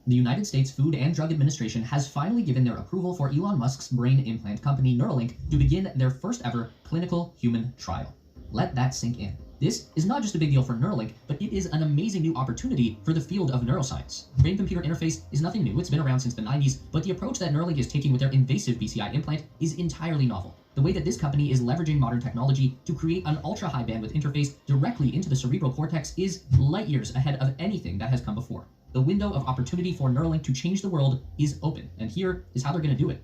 The United States Food and Drug Administration has finally given their approval for Elon Musk's brain implant company Neuralink to begin their first ever clinical human trial. Let that sink in. This is not just a big deal for Neuralink, but it is an amazing new opportunity for the field of neuroscience. Brain-computer interface is nothing new, it's been around since the 90s, but the approach that Neuralink is taking with their invasive BCI implant is entirely novel. The way that this company is leveraging modern technology to create an ultra-high bandwidth interface directly into the cerebral cortex is light years ahead of anything that has come before. The window of opportunity for Neuralink to change the world is open, and here is how they're going to do it.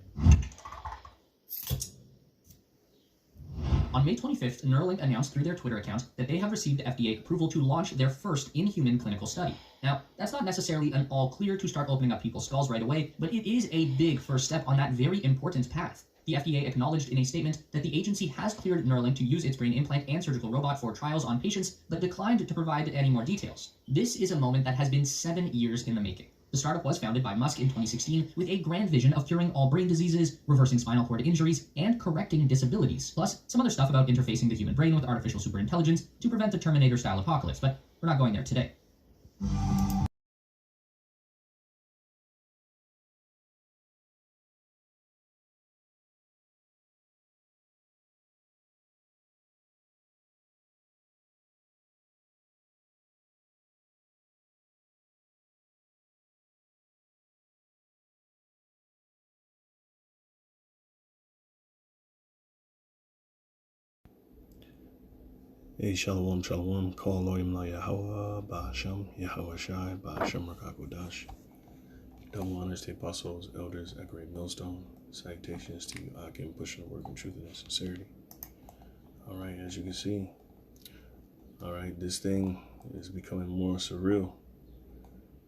On May 25th, Neuralink announced through their Twitter account that they have received FDA approval to launch their first in-human clinical study. Now, that's not necessarily an all clear to start opening up people's skulls right away, but it is a big first step on that very important path. The FDA acknowledged in a statement that the agency has cleared Neuralink to use its brain implant and surgical robot for trials on patients, but declined to provide any more details. This is a moment that has been 7 years in the making. The startup was founded by Musk in 2016 with a grand vision of curing all brain diseases, reversing spinal cord injuries, and correcting disabilities, plus some other stuff about interfacing the human brain with artificial superintelligence to prevent the Terminator-style apocalypse, but we're not going there today. Hey, Shalom, Shalom, Call Elohim La Yahweh, Ba'ashem, Yahweh Shai, Ba'ashem Rakakodash. Double honors to apostles, elders at Great Millstone. Salutations to you, Akim, pushing the work in truth and sincerity. All right, as you can see, all right, this thing is becoming more surreal.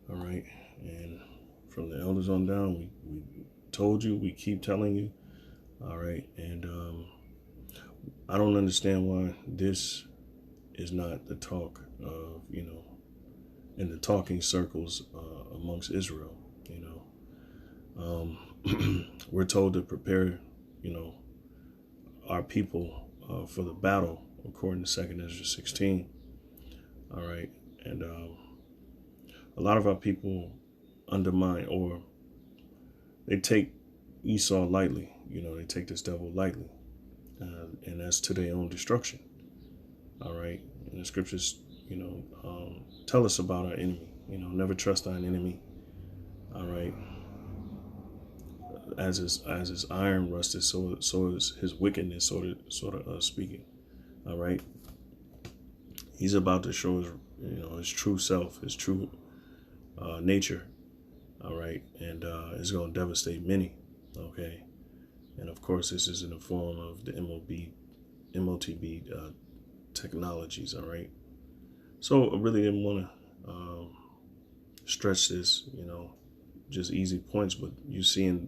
All right, and from the elders on down, we told you, we keep telling you. All right, and I don't understand why this is not the talk of, in the talking circles amongst Israel, we're told to prepare, our people for the battle, according to 2nd Ezra 16. All right. And a lot of our people undermine, or they take Esau lightly, they take this devil lightly, and that's to their own destruction. All right. And the scriptures, tell us about our enemy. Never trust thine enemy. All right. As his iron rusted, so is his wickedness, sort of speaking. All right. He's about to show his true self, his true nature. All right. And it's going to devastate many. Okay. And of course, this is in the form of the MOTB technologies. All right. So I really didn't want to stretch this, just easy points, but you're seeing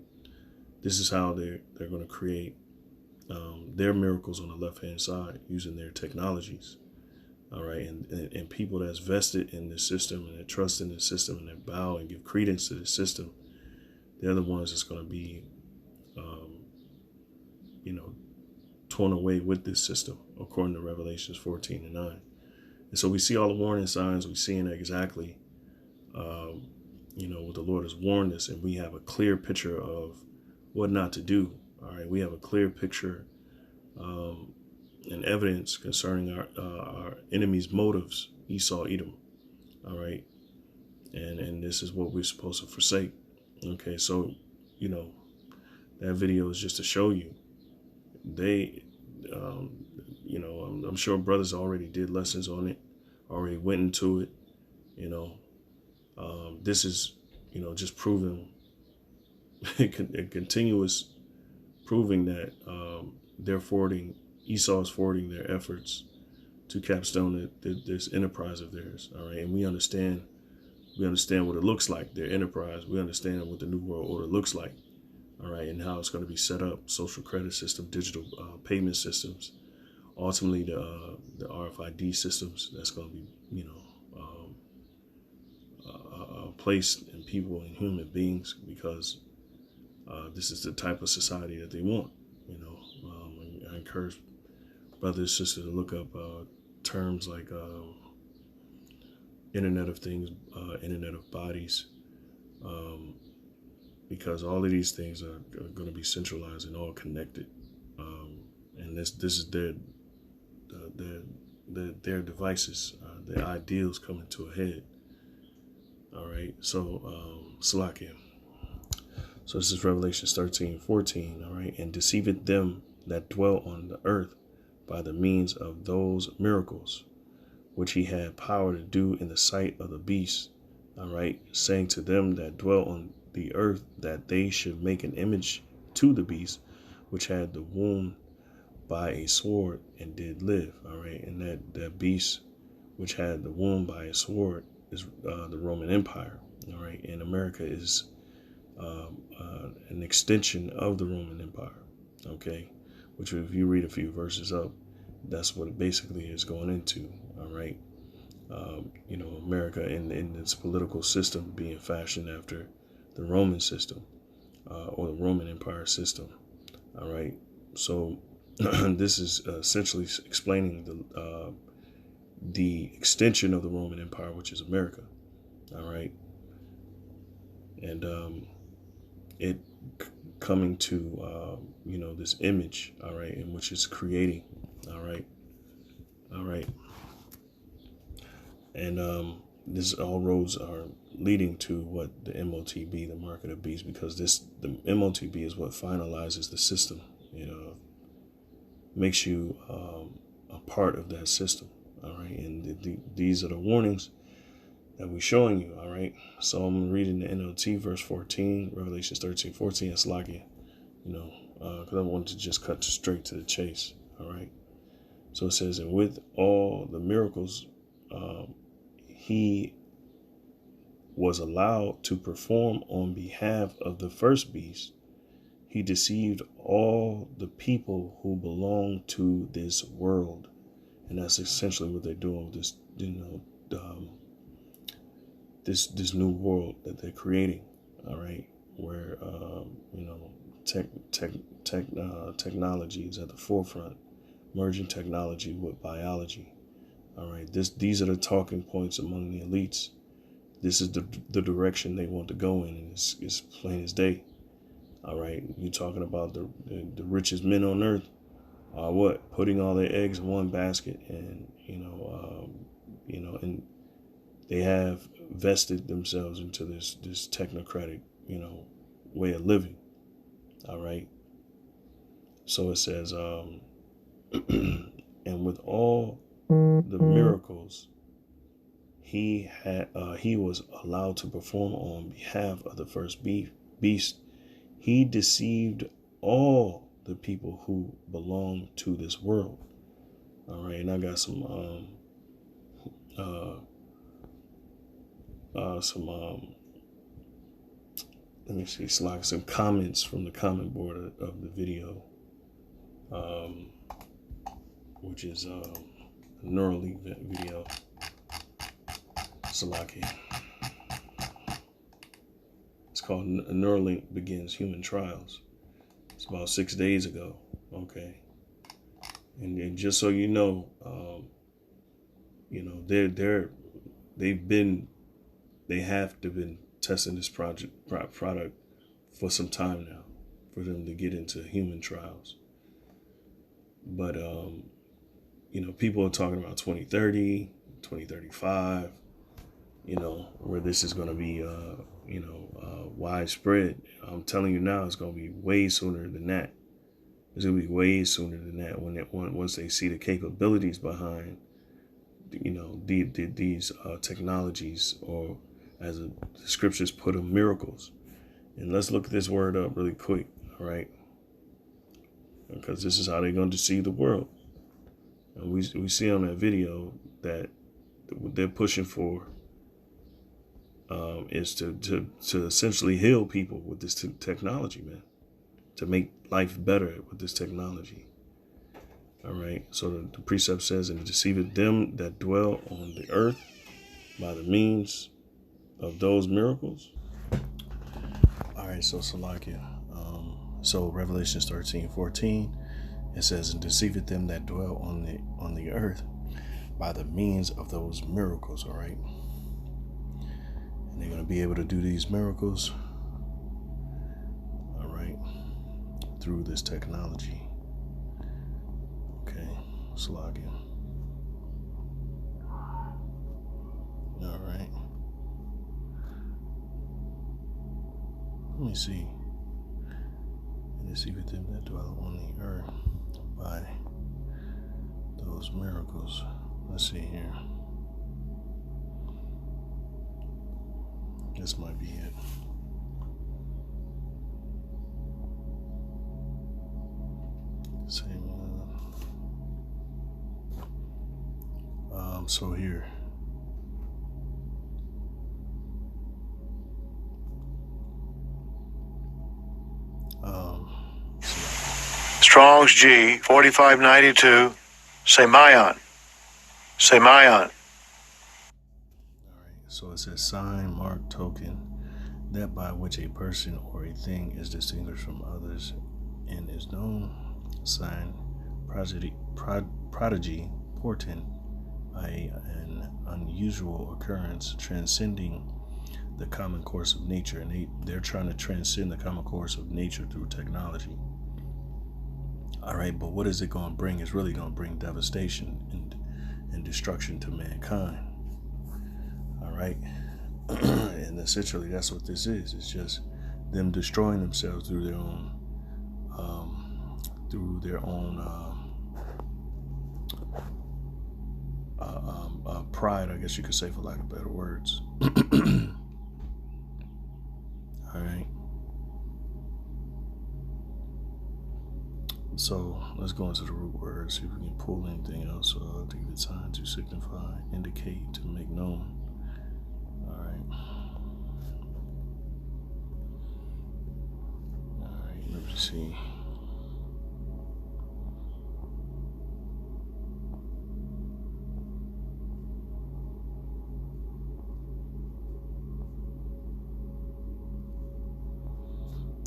this is how they're going to create their miracles on the left-hand side using their technologies. All right. And people that's vested in the system and that trust in the system and that bow and give credence to the system, they're the ones that's going to be, torn away with this system, according to Revelations 14:9. And so we see all the warning signs. We're seeing exactly, what the Lord has warned us, and we have a clear picture of what not to do. All right, we have a clear picture and evidence concerning our enemy's motives, Esau, Edom. All right, and this is what we're supposed to forsake. Okay, so that video is just to show you they, I'm sure brothers already did lessons on it, already went into it. This is, just proving a continuous proving that Esau's forwarding their efforts to capstone this enterprise of theirs. All right. And we understand what it looks like, their enterprise. We understand what the New World Order looks like. All right. And how it's going to be set up, social credit system, digital payment systems, ultimately the RFID systems that's going to be, placed in people and human beings, because this is the type of society that they want. I encourage brothers and sisters to look up terms like Internet of Things, Internet of Bodies, because all of these things are going to be centralized and all connected. And this is their devices, their ideals coming to a head. All right, so Salakia. So this is Revelation 13:14. All right, and deceiveth them that dwell on the earth by the means of those miracles which he had power to do in the sight of the beast. All right, saying to them that dwell on the earth that they should make an image to the beast which had the wound by a sword and did live. All right, and that beast which had the wound by a sword is the Roman Empire. All right, and America is an extension of the Roman Empire. Okay, which if you read a few verses up, that's what it basically is going into. All right, America in its political system being fashioned after the Roman system or the Roman Empire system. All right, so this is essentially explaining the extension of the Roman Empire, which is America. All right, and it coming to this image. All right, in which it's creating. All right, and this all roads are leading to what the MOTB, the mark of the beast, because the MOTB is what finalizes the system. Makes you a part of that system. All right, and these are the warnings that we're showing you. All right, so I'm reading the NLT verse 14, Revelations 13:14. It's like it, because I wanted to just cut straight to the chase. All right, so it says, and with all the miracles he was allowed to perform on behalf of the first beast, he deceived all the people who belong to this world. And that's essentially what they're doing with this, this new world that they're creating. All right, where technology is at the forefront, merging technology with biology. All right, these are the talking points among the elites. This is the direction they want to go in, and it's plain as day. All right, you talking about the richest men on earth are what? Putting all their eggs in one basket, and and they have vested themselves into this technocratic way of living. All right, so it says and with all the miracles he was allowed to perform on behalf of the first beast, he deceived all the people who belong to this world. All right, and I got some let me see, some comments from the comment board of the video, which is a Neuralink video. Salaki. It's called Neuralink Begins Human Trials. It's about 6 days ago. Okay. And just so you know, they have to been testing this product for some time now for them to get into human trials. But, people are talking about 2030, 2035, where this is going to be, widespread. I'm telling you now, it's going to be way sooner than that. It's going to be way sooner than that once they see the capabilities behind, these technologies, or as the scriptures put them, miracles. And let's look this word up really quick, all right? Because this is how they're going to deceive the world. And we see on that video that what they're pushing for is to essentially heal people with this technology, man. To make life better with this technology. All right. So the precept says, and deceiveth them that dwell on the earth by the means of those miracles. All right. So Salakia. So Revelations 13:14, it says, and deceiveth them that dwell on the earth by the means of those miracles. All right. And they're going to be able to do these miracles, all right, through this technology. Okay, slogging. All right. Let me see. And to see with them that dwell on the earth by those miracles. Let's see here. This might be it. Same. So here. Strong's G 4592. Semayon. Semayon. All right. So it says sign, mark, token, that by which a person or a thing is distinguished from others and is known. Sign, prodigy, portent, i.e., an unusual occurrence transcending the common course of nature, and they're trying to transcend the common course of nature through technology. All right, but what is it going to bring? It's really going to bring devastation and destruction to mankind. All right, and essentially that's what this is. It's just them destroying themselves through their own pride, I guess you could say, for lack of better words. All right. So let's go into the root word, see if we can pull anything else to give it time to signify, indicate, to make known. All right. All right, let me see.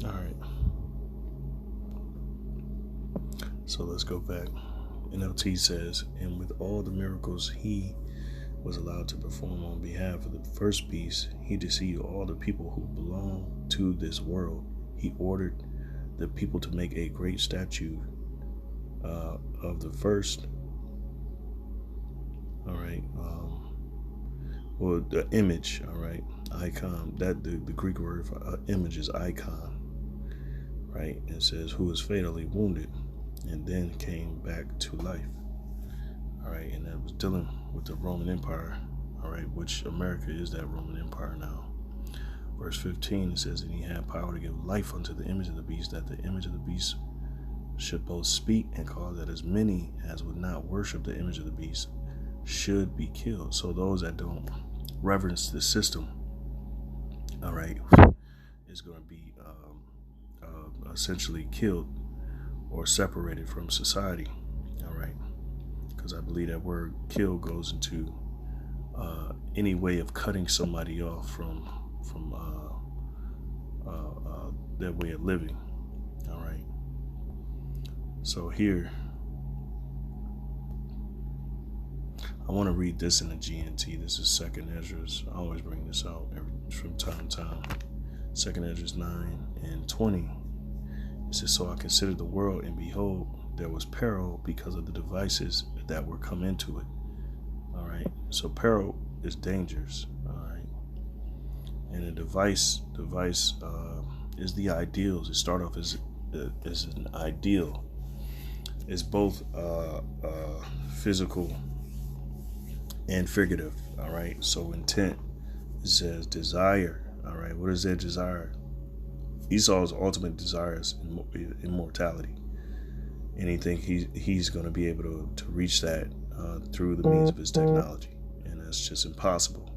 All right. So let's go back. NLT says, and with all the miracles he was allowed to perform on behalf of the first beast, he deceived all the people who belong to this world. He ordered the people to make a great statue of the first. All right. Well, the image. All right. Icon. That the Greek word for image is icon. Right. It says who was fatally wounded and then came back to life. All right. And that was dealing with the Roman Empire. All right. Which America is that Roman Empire now. Verse 15, it says, and he had power to give life unto the image of the beast, that the image of the beast should both speak and cause that as many as would not worship the image of the beast should be killed. So those that don't reverence the system, all right, is going to be essentially killed or separated from society. All right, because I believe that word kill goes into any way of cutting somebody off from their way of living. All right. So here, I want to read this in the GNT. This is 2nd Esdras. I always bring this out from time to time. 2nd Esdras 9:20. It says, so I considered the world, and behold, there was peril because of the devices that were come into it. All right. So peril is dangerous. All right. And a device is the ideals. It start off as an ideal. It's both physical and figurative. All right. So intent, it says desire. All right. What is their desire? Esau's ultimate desire is immortality. And he think he's going to be able to reach that through the means of his technology, and that's just impossible.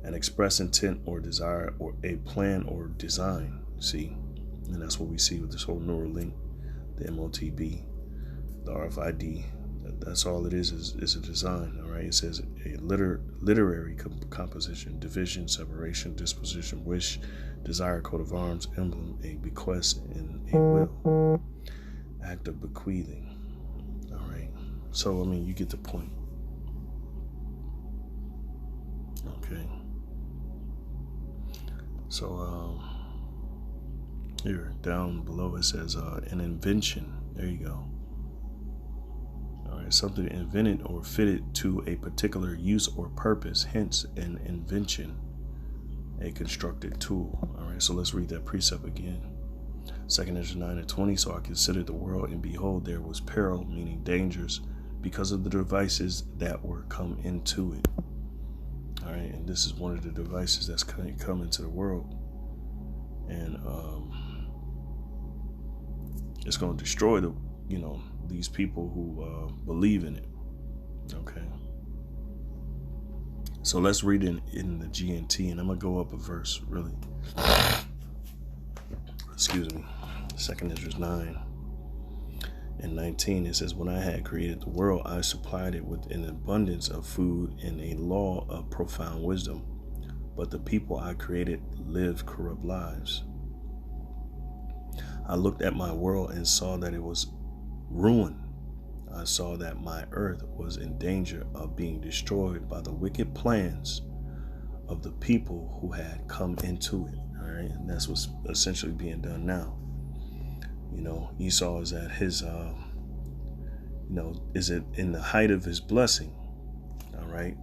An express intent or desire or a plan or design. See, and that's what we see with this whole Neuralink, the MOTB, the RFID. That's all it is a design. All right. It says a literary composition, division, separation, disposition, wish, desire, coat of arms, emblem, a bequest, and a will. Act of bequeathing. All right. So, I mean, you get the point. Okay. So here down below it says an invention. There you go. All right, something invented or fitted to a particular use or purpose, hence an invention, a constructed tool. All right, so let's read that precept again. 2 Ezra 9:20. So I considered the world, and behold, there was peril, meaning dangers, because of the devices that were come into it. All right, and this is one of the devices that's come into the world, and it's going to destroy these people who believe in it. Okay. So let's read in the GNT, and I'm gonna go up a verse, really. Excuse me. 2 Ezra 9:19. It says, "When I had created the world, I supplied it with an abundance of food and a law of profound wisdom. But the people I created live corrupt lives. I looked at my world and saw that it was ruined. I saw that my earth was in danger of being destroyed by the wicked plans of the people who had come into it." All right, and that's what's essentially being done now. Esau is at his, is it in the height of his blessing? All right,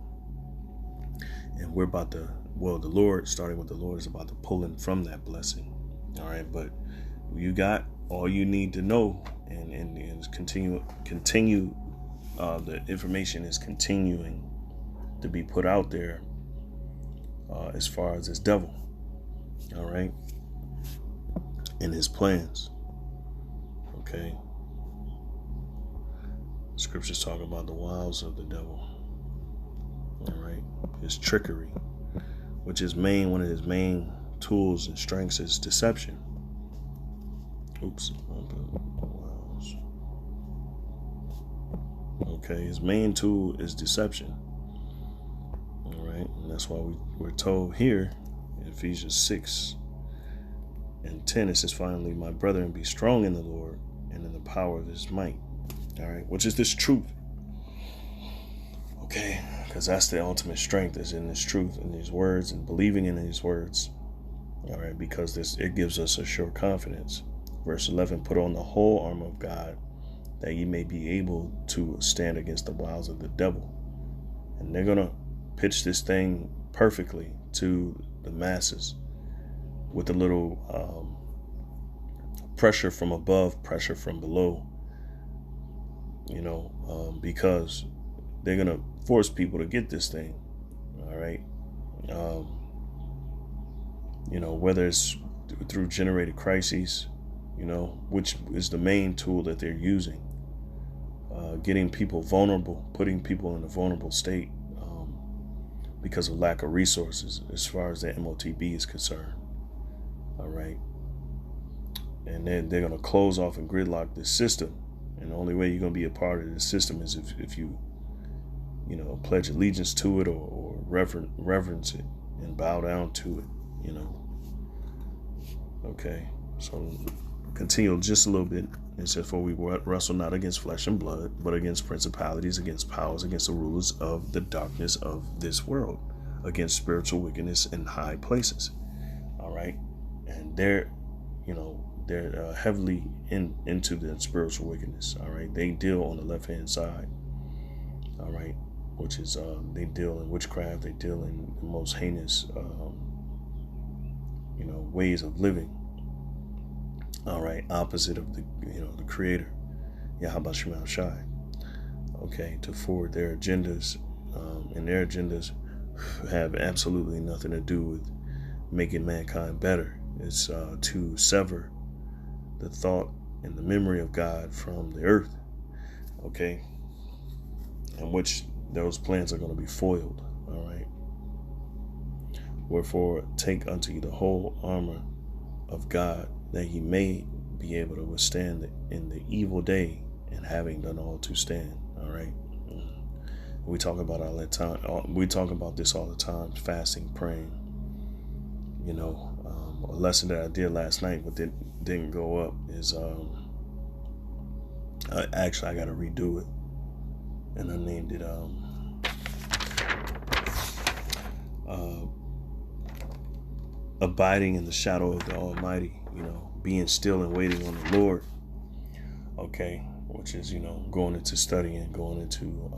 and we're about to, the Lord, starting with the Lord, is about to pull him from that blessing. All right, but you got all you need to know, and continue. The information is continuing to be put out there as far as this devil. All right, and his plans. Okay, scriptures talk about the wiles of the devil. All right, his trickery, which is one of his main tools and strengths is deception. Okay, his main tool is deception. All right, and that's why we're told here in Ephesians 6:10, it says, "Finally, my brethren, be strong in the Lord and in the power of his might." All right, which is this truth. Okay, because that's the ultimate strength, is in this truth, in these words, and believing in these words. All right, because it gives us a sure confidence. Verse 11, "Put on the whole armor of God, that ye may be able to stand against the wiles of the devil." And they're going to pitch this thing perfectly to the masses with a little pressure from above, pressure from below, because they're going to force people to get this thing. All right. Whether it's through generated crises, which is the main tool that they're using, getting people vulnerable, putting people in a vulnerable state because of lack of resources as far as the MOTB is concerned. All right. And then they're going to close off and gridlock this system. And the only way you're going to be a part of this system is if you pledge allegiance to it or reverence it and bow down to it, Okay, so continue just a little bit. It says, "For we wrestle not against flesh and blood, but against principalities, against powers, against the rulers of the darkness of this world, against spiritual wickedness in high places." All right, and they're heavily into the spiritual wickedness. All right, they deal on the left-hand side. All right, which is they deal in witchcraft. They deal in the most heinous ways of living. All right, opposite of the Creator, Yahweh Shema Shai. Okay, to forward their agendas, and their agendas have absolutely nothing to do with making mankind better. It's to sever the thought and the memory of God from the earth. Okay, in which those plans are going to be foiled. All right. "Wherefore, take unto you the whole armor of God, that ye may be able to withstand in the evil day, and having done all to stand." All right. We talk about all that time. We talk about this all the time: fasting, praying. A lesson that I did last night, but didn't go up, is I got to redo it, and I named it abiding in the shadow of the Almighty, being still and waiting on the Lord, okay, which is, going into studying, going into,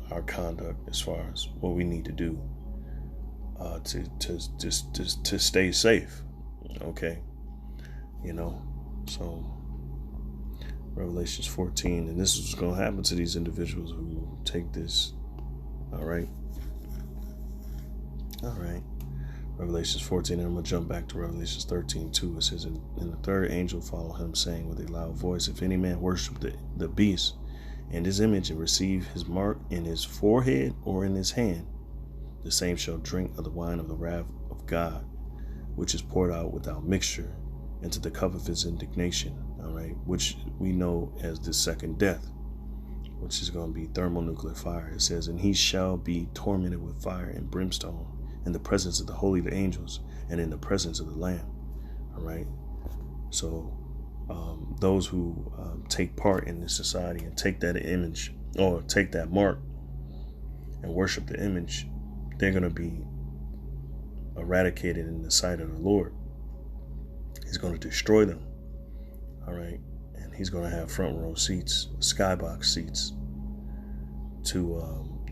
our conduct as far as what we need to do to stay safe, okay, so Revelations 14, and this is what's going to happen to these individuals who take this, all right. Revelations 14, and I'm going to jump back to Revelations 13, too. It says, and the third angel followed him, saying with a loud voice, if any man worship the beast and his image and receive his mark in his forehead or in his hand, the same shall drink of the wine of the wrath of God, which is poured out without mixture into the cup of his indignation, all right, which we know as the second death, which is going to be thermonuclear fire. It says, and he shall be tormented with fire and brimstone in the presence of the holy angels and in the presence of the Lamb. All right. So those who take part in this society and take that image or take that mark and worship the image, they're going to be eradicated in the sight of the Lord. He's going to destroy them. All right. And he's going to have front row seats, skybox seats to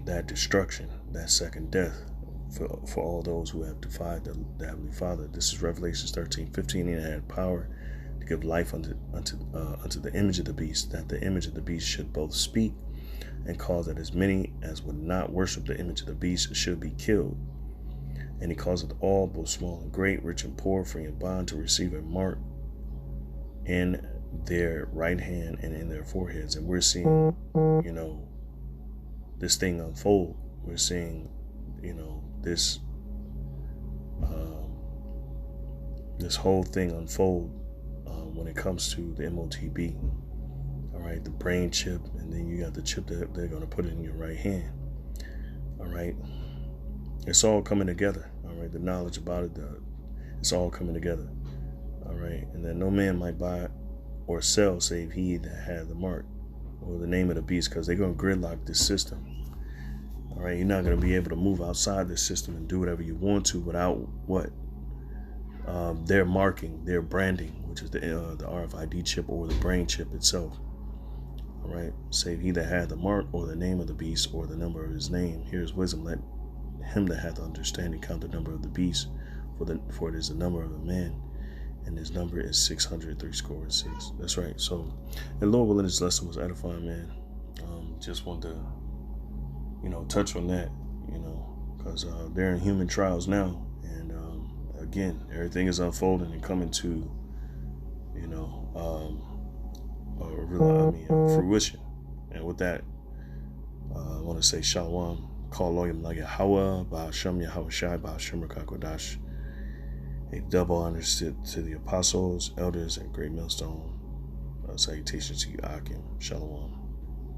that destruction, that second death for all those who have defied the Heavenly Father. This is Revelations 13:15. And it had power to give life unto the image of the beast, that the image of the beast should both speak and cause that as many as would not worship the image of the beast should be killed. And he causeth all, both small and great, rich and poor, free and bond, to receive a mark in their right hand and in their foreheads. And we're seeing, this thing unfold. We're seeing, this whole thing unfold when it comes to the MOTB. All right, the brain chip, and then you got the chip that they're going to put in your right hand. All right, it's all coming together. All right, the knowledge about it, it's all coming together. All right, and then no man might buy or sell save he that had the mark or the name of the beast, because they're going to gridlock this system. All right, you're not going to be able to move outside this system and do whatever you want to without what? Their marking, their branding, which is the RFID chip or the brain chip itself. All right, save he that had the mark or the name of the beast or the number of his name. Here's wisdom. Let him that hath understanding count the number of the beast, for it is the number of a man, and his number is 666. That's right. So, and Lord willing, this lesson was edifying, man. Just wanted to, touch on that, because they're in human trials now, and again, everything is unfolding and coming to, fruition. And with that, I want to say Shalom. Call Loyam Yahweh, Ba'ashem Yahweh Shai, Ba'ashem Rakakodash. A double honor to the apostles, elders, and great millstone. Salutations to you, Akim. Shalom.